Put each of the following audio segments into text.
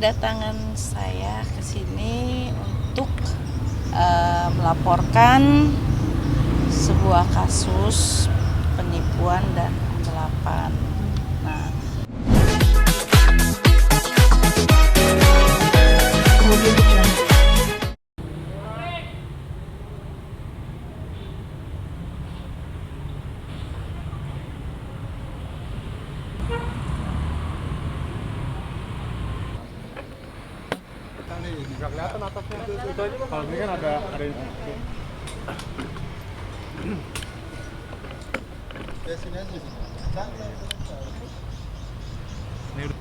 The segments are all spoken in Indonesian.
Kedatangan saya ke sini untuk melaporkan sebuah kasus penipuan dan penggelapan. Nah, nggak kelihatan atasnya itu aja kalau ini kan ada sini aja sih. Ini udah.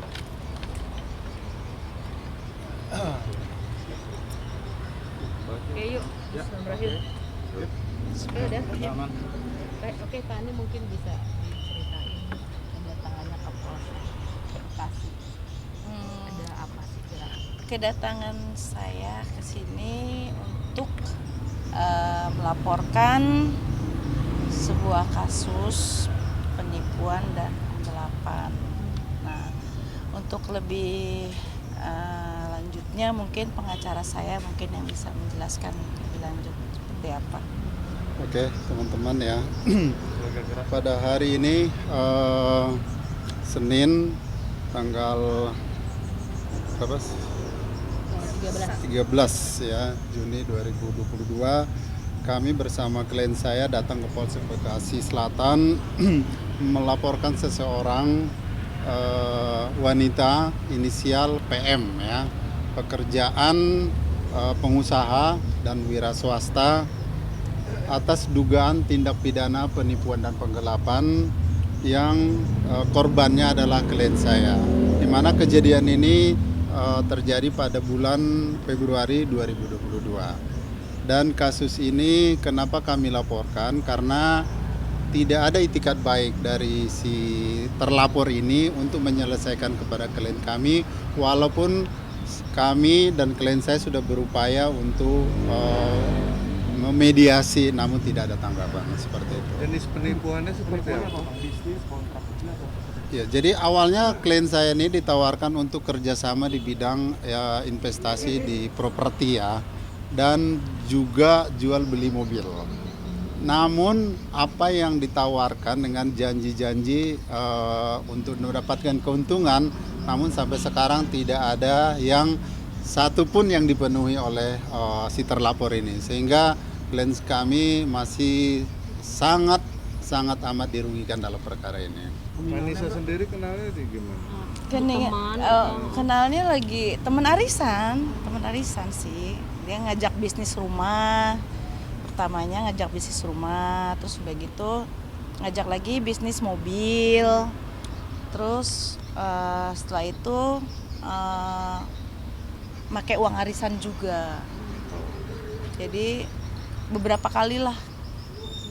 Oke yuk, Ya, berakhir. Oke udah. aman. Oke Pak, ini mungkin bisa diceritain kedatangannya ke Polsek Bekasi. Ada apa sih kira? kedatangan saya ke sini untuk melaporkan sebuah kasus penipuan dan penggelapan. Nah, untuk lebih lanjutnya mungkin pengacara saya mungkin yang bisa menjelaskan lebih lanjut seperti apa. Oke, teman-teman ya. Pada hari ini Senin tanggal berapa? 13 ya, Juni 2022. Kami bersama klien saya datang ke Polsek Bekasi Selatan melaporkan seseorang wanita inisial PM ya, pekerjaan pengusaha dan wira swasta atas dugaan tindak pidana penipuan dan penggelapan yang korbannya adalah klien saya. Di mana kejadian ini terjadi pada bulan Februari 2022. Dan kasus ini kenapa kami laporkan? Karena tidak ada itikat baik dari si terlapor ini untuk menyelesaikan kepada klien kami, walaupun kami dan klien saya sudah berupaya untuk memediasi, namun tidak ada tanggapan seperti itu. Jenis penipuannya seperti apa? Ya, jadi awalnya klien saya ini ditawarkan untuk kerjasama di bidang ya, investasi di properti ya, dan juga jual beli mobil. Namun apa yang ditawarkan dengan janji-janji untuk mendapatkan keuntungan, namun sampai sekarang tidak ada yang satu pun yang dipenuhi oleh si terlapor ini, sehingga klien kami masih sangat amat dirugikan dalam perkara ini. Manisa sendiri kenalnya di gimana? Kenalnya lagi teman arisan sih. Dia ngajak bisnis rumah. Pertamanya ngajak bisnis rumah, terus udah gitu ngajak lagi bisnis mobil. Terus setelah itu pakai uang arisan juga. Jadi beberapa kali lah.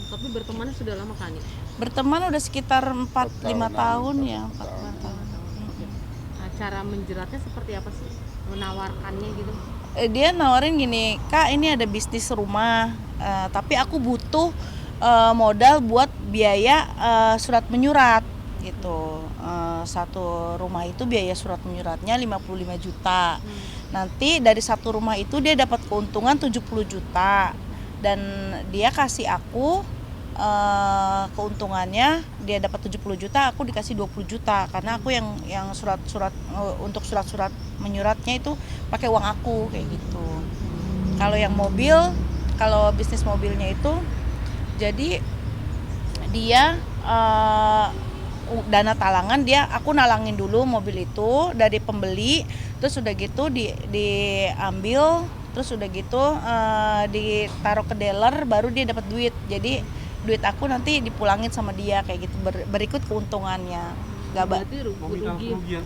Tapi bertemannya sudah lama kan nih? Berteman udah sekitar 4-5 tahun ya, 4-5 tahun. Nah, cara menjeratnya seperti apa sih? Menawarkannya gitu? Dia nawarin gini, Kak ini ada bisnis rumah, tapi aku butuh modal buat biaya surat menyurat gitu. Satu rumah itu biaya surat menyuratnya 55 juta. Nanti dari satu rumah itu dia dapat keuntungan 70 juta. Dan dia kasih aku keuntungannya, dia dapat 70 juta, aku dikasih 20 juta karena aku yang surat-surat untuk surat-surat menyuratnya itu pakai uang aku kayak gitu. Kalau yang mobil, kalau bisnis mobilnya itu jadi dia dana talangan, aku nalangin dulu mobil itu dari pembeli, terus udah gitu diambil, terus udah gitu ditaruh ke dealer, baru dia dapat duit. Jadi duit aku nanti dipulangin sama dia kayak gitu, berikut keuntungannya. Berarti rugi.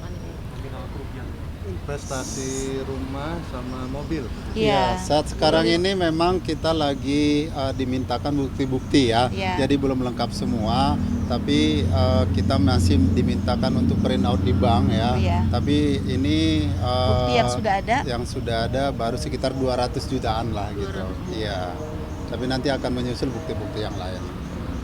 Investasi rumah sama mobil. Iya. Saat sekarang ini memang kita lagi dimintakan bukti-bukti ya. Iya. Jadi belum lengkap semua, tapi kita masih dimintakan untuk print out di bank ya. Iya. Tapi ini Bukti yang sudah ada baru sekitar 200 jutaan lah gitu. Iya. Tapi nanti akan menyusul bukti-bukti yang lain.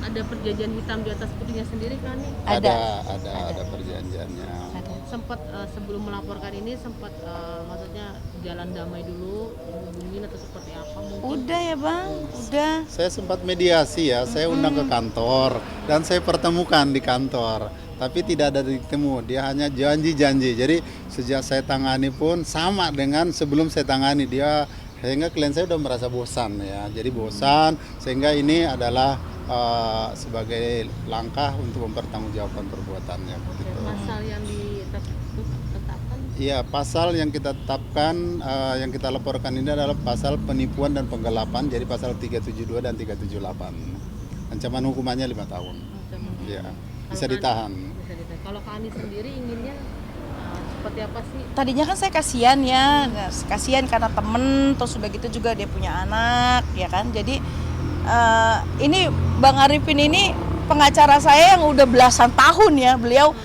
ada perjanjian hitam di atas putihnya sendiri kan nih? Ada perjanjiannya. Ada. Sempat sebelum melaporkan ini sempat maksudnya jalan damai dulu, hubungin atau seperti apa mungkin? Udah ya bang, udah. Saya sempat mediasi ya, saya undang ke kantor dan saya pertemukan di kantor. Tapi tidak ada ditemu, dia hanya janji-janji. Jadi sejak saya tangani pun sama dengan sebelum saya tangani dia, sehingga klien saya udah merasa bosan ya. Jadi bosan, sehingga ini adalah sebagai langkah untuk mempertanggungjawabkan perbuatannya. Oke, Gitu. pasal yang ditetapkan Iya, pasal yang kita tetapkan, yang kita laporkan ini adalah pasal penipuan dan penggelapan, jadi pasal 372 dan 378. Ancaman hukumannya 5 tahun. Iya, bisa ditahan. bisa ditahan. Kalau Kak Ani sendiri inginnya seperti apa sih? Tadinya kan saya kasihan ya, kasihan karena temen, terus udah gitu juga dia punya anak, ya kan. Jadi ini Bang Arifin ini pengacara saya yang udah belasan tahun ya. Beliau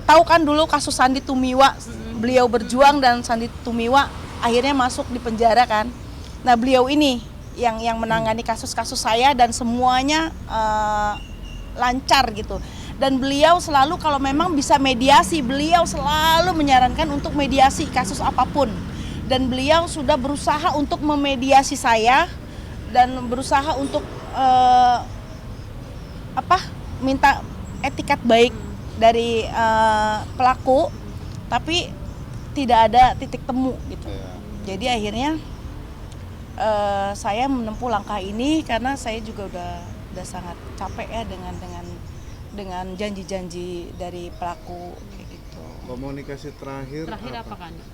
tahu kan dulu kasus Sandi Tumiwa, beliau berjuang dan Sandi Tumiwa akhirnya masuk di penjara kan. Nah beliau ini yang menangani kasus-kasus saya dan semuanya lancar gitu. Dan beliau selalu kalau memang bisa mediasi, beliau selalu menyarankan untuk mediasi kasus apapun. Dan beliau sudah berusaha untuk memediasi saya dan berusaha untuk minta etikat baik dari pelaku, tapi tidak ada titik temu gitu. Iya. Jadi akhirnya saya menempuh langkah ini karena saya juga udah sangat capek ya dengan janji-janji dari pelaku kayak gitu. Komunikasi terakhir Apa Kak Ani?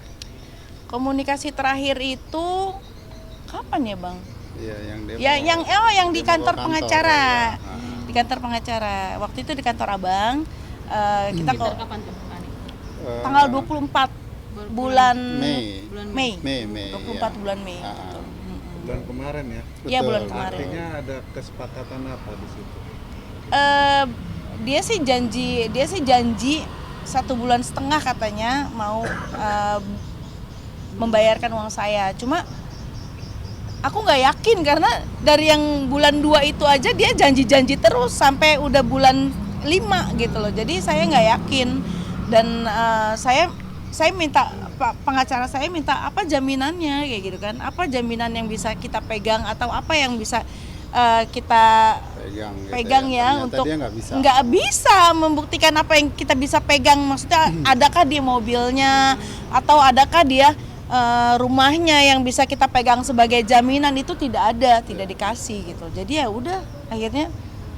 Komunikasi terakhir itu kapan ya bang? Iya, yang dia Yang di dia kantor bawa pengacara. ya. Di kantor pengacara. Waktu itu di kantor abang. Kita Sekitar kapan tuh Kak Ani? tanggal 24 bulan Mei. Mei. Mei, 24 iya. bulan Mei. Ah, gitu. bulan kemarin ya. Iya Betul. bulan kemarin. Artinya ada kesepakatan apa di situ? Dia sih janji 1,5 bulan katanya mau membayarkan uang saya. Cuma aku nggak yakin karena dari yang bulan 2 itu aja dia janji-janji terus sampai udah bulan 5 gitu loh. Jadi saya nggak yakin dan saya minta pengacara saya minta apa jaminannya kayak gitu kan. Apa jaminan yang bisa kita pegang atau apa yang bisa kita pegang ya Ternyata untuk dia nggak bisa membuktikan apa yang kita bisa pegang. Maksudnya adakah dia mobilnya atau adakah dia rumahnya yang bisa kita pegang sebagai jaminan, itu tidak ada, tidak dikasih gitu. Jadi ya udah akhirnya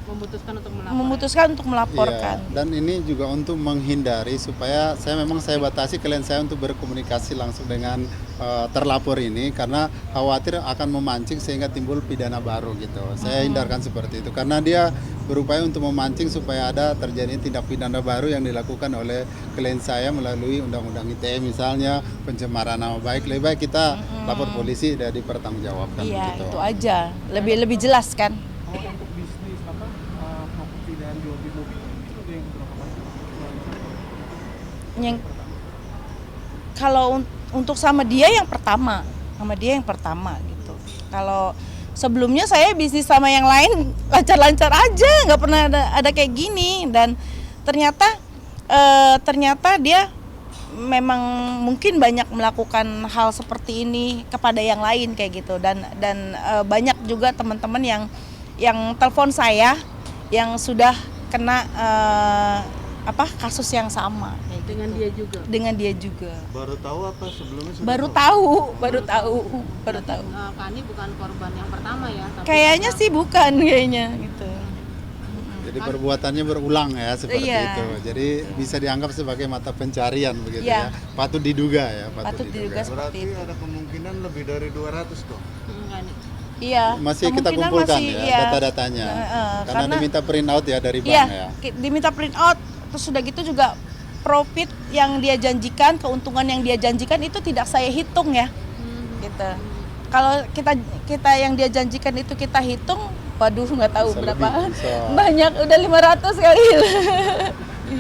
memutuskan untuk melaporkan. Iya, dan ini juga untuk menghindari supaya saya batasi klien saya untuk berkomunikasi langsung dengan terlapor ini karena khawatir akan memancing sehingga timbul pidana baru gitu. Saya hindarkan seperti itu karena dia berupaya untuk memancing supaya ada terjadi tindak pidana baru yang dilakukan oleh klien saya melalui undang-undang ITE misalnya pencemaran nama baik. Lebih baik kita lapor polisi dan dipertanggungjawabkan. Iya, gitu. itu aja. Lebih jelas kan. Untuk bisnis properti dan jual beli mobil itu ada yang berapa banyak? Yang kalau untuk sama dia yang pertama gitu. Kalau sebelumnya saya bisnis sama yang lain lancar-lancar aja, nggak pernah ada kayak gini. Dan ternyata dia memang mungkin banyak melakukan hal seperti ini kepada yang lain kayak gitu. Dan banyak juga teman-teman yang telepon saya yang sudah kena kasus yang sama dengan dia juga. Baru tahu apa sebelumnya sudah baru tahu. Kak Ani bukan korban yang pertama ya, tapi Kayaknya sih bukan gitu. Jadi perbuatannya berulang ya seperti Iya. itu. Jadi bisa dianggap sebagai mata pencarian begitu Iya. ya. Patut diduga ya, Patut diduga seperti Berarti itu. ada kemungkinan lebih dari 200 dong. Kak Ani. Iya. Masih kita kemungkinan kumpulkan masih, ya iya. data-datanya. Karena Karena diminta print out ya dari bank iya, ya. diminta print out, terus sudah gitu juga profit yang dia janjikan, keuntungan yang dia janjikan itu tidak saya hitung ya. Gitu. Kalau kita yang dia janjikan itu kita hitung, waduh nggak tahu Bisa berapa. lebih, bisa. Banyak, udah 500 kali.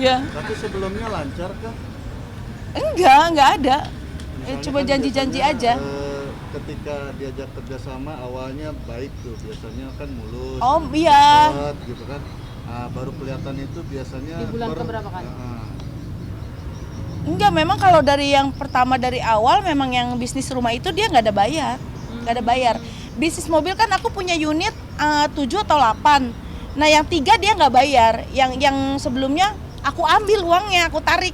Iya. Tapi sebelumnya lancar kah? Enggak ada. Misalnya Cuma kan janji-janji biasanya, aja. ketika diajak kerjasama awalnya baik tuh, biasanya kan mulus. Oh iya. cepet gitu kan. Nah, baru kelihatan itu biasanya Di bulan keberapa kan? Enggak, memang kalau dari yang pertama dari awal memang yang bisnis rumah itu dia nggak ada bayar. Nggak ada bayar. Bisnis mobil kan aku punya unit 7 atau 8. Nah yang 3 dia nggak bayar. Yang sebelumnya aku ambil uangnya, aku tarik.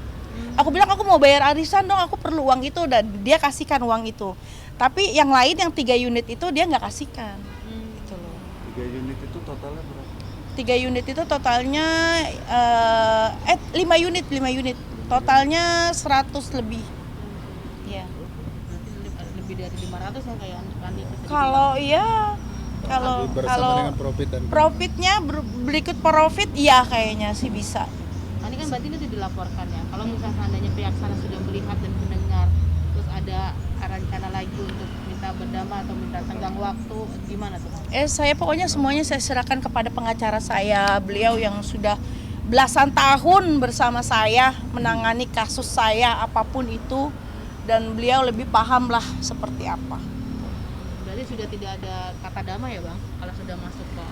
Aku bilang aku mau bayar arisan dong, aku perlu uang itu, dan dia kasihkan uang itu. Tapi yang lain yang 3 unit itu dia nggak kasihkan. Gitu loh. 3 unit itu totalnya berapa? 3 unit itu totalnya 5 unit. Totalnya 100 lebih. Ya. Berarti lebih dari 500 ya kayak Andi. Kalau iya bersama dengan profit dan profitnya berikut profit iya kayaknya sih bisa. Ini kan berarti itu dilaporkan ya. Kalau misalnya seandainya pihak sana sudah melihat dan mendengar, terus ada rencana lagi untuk minta berdamai atau minta tenggang waktu, gimana tuh? Saya pokoknya semuanya saya serahkan kepada pengacara saya. Beliau yang sudah belasan tahun bersama saya menangani kasus saya apapun itu, dan beliau lebih paham lah seperti apa. Berarti sudah tidak ada kata damai ya bang, kalau sudah masuk ke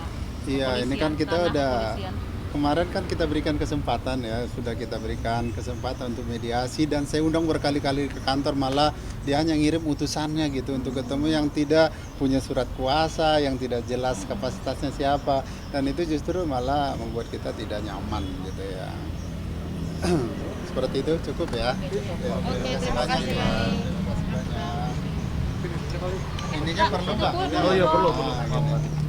Iya, ini kan kita ranah udah kepolisian. kemarin kan kita berikan kesempatan ya, sudah kita berikan kesempatan untuk mediasi, dan saya undang berkali-kali ke kantor, malah dia hanya ngirim utusannya gitu untuk ketemu yang tidak punya surat kuasa, yang tidak jelas kapasitasnya siapa, dan itu justru malah membuat kita tidak nyaman gitu ya. Seperti itu cukup ya. Oke, terima kasih. Ininya perlu Pak? Oh iya perlu. Ah, gitu.